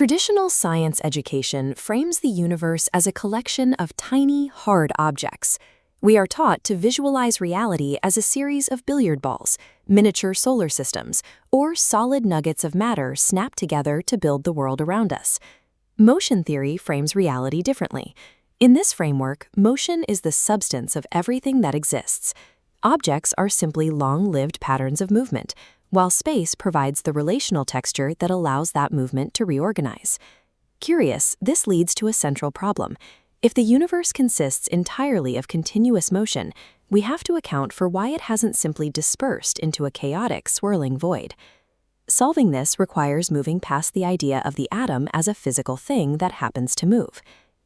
Traditional science education frames the universe as a collection of tiny, hard objects. We are taught to visualize reality as a series of billiard balls, miniature solar systems, or solid nuggets of matter snapped together to build the world around us. Motion theory frames reality differently. In this framework, motion is the substance of everything that exists. Objects are simply long-lived patterns of movement, while space provides the relational texture that allows that movement to reorganize. Curious, this leads to a central problem. If the universe consists entirely of continuous motion, we have to account for why it hasn't simply dispersed into a chaotic, swirling void. Solving this requires moving past the idea of the atom as a physical thing that happens to move.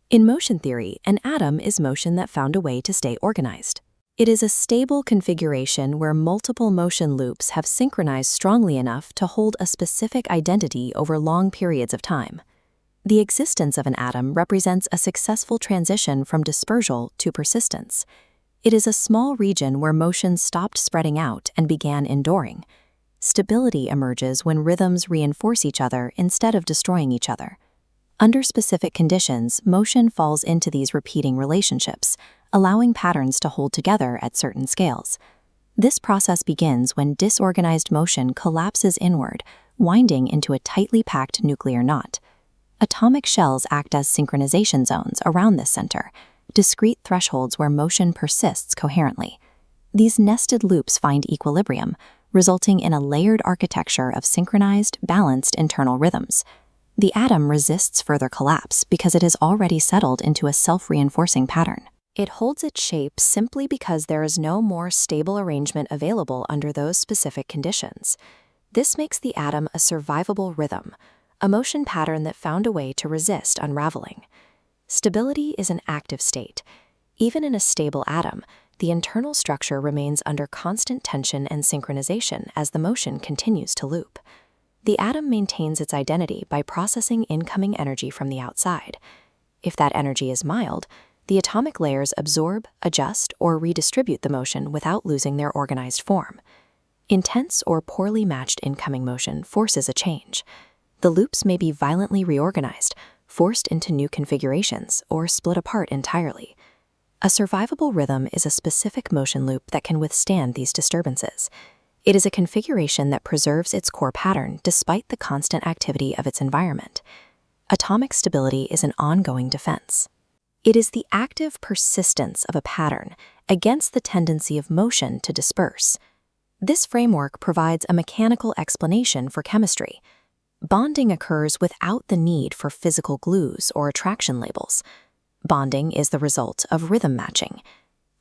In motion theory, an atom is motion that found a way to stay organized. It is a stable configuration where multiple motion loops have synchronized strongly enough to hold a specific identity over long periods of time. The existence of an atom represents a successful transition from dispersal to persistence. It is a small region where motion stopped spreading out and began enduring. Stability emerges when rhythms reinforce each other instead of destroying each other. Under specific conditions, motion falls into these repeating relationships, allowing patterns to hold together at certain scales. This process begins when disorganized motion collapses inward, winding into a tightly packed nuclear knot. Atomic shells act as synchronization zones around this center, discrete thresholds where motion persists coherently. These nested loops find equilibrium, resulting in a layered architecture of synchronized, balanced internal rhythms. The atom resists further collapse because it has already settled into a self-reinforcing pattern. It holds its shape simply because there is no more stable arrangement available under those specific conditions. This makes the atom a survivable rhythm, a motion pattern that found a way to resist unraveling. Stability is an active state. Even in a stable atom, the internal structure remains under constant tension and synchronization as the motion continues to loop. The atom maintains its identity by processing incoming energy from the outside. If that energy is mild, the atomic layers absorb, adjust, or redistribute the motion without losing their organized form. Intense or poorly matched incoming motion forces a change. The loops may be violently reorganized, forced into new configurations, or split apart entirely. A survivable rhythm is a specific motion loop that can withstand these disturbances. It is a configuration that preserves its core pattern despite the constant activity of its environment. Atomic stability is an ongoing defense. It is the active persistence of a pattern against the tendency of motion to disperse. This framework provides a mechanical explanation for chemistry. Bonding occurs without the need for physical glues or attraction labels. Bonding is the result of rhythm matching.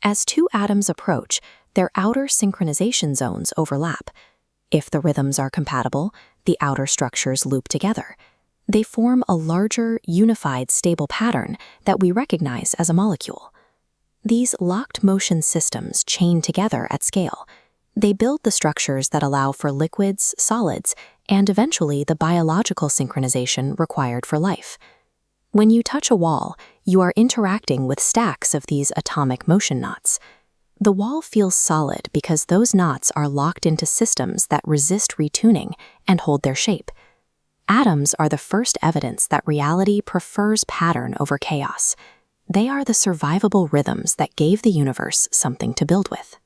As two atoms approach, their outer synchronization zones overlap. If the rhythms are compatible, the outer structures loop together. They form a larger, unified, stable pattern that we recognize as a molecule. These locked motion systems chain together at scale. They build the structures that allow for liquids, solids, and eventually the biological synchronization required for life. When you touch a wall, you are interacting with stacks of these atomic motion knots. The wall feels solid because those knots are locked into systems that resist retuning and hold their shape. Atoms are the first evidence that reality prefers pattern over chaos. They are the survivable rhythms that gave the universe something to build with.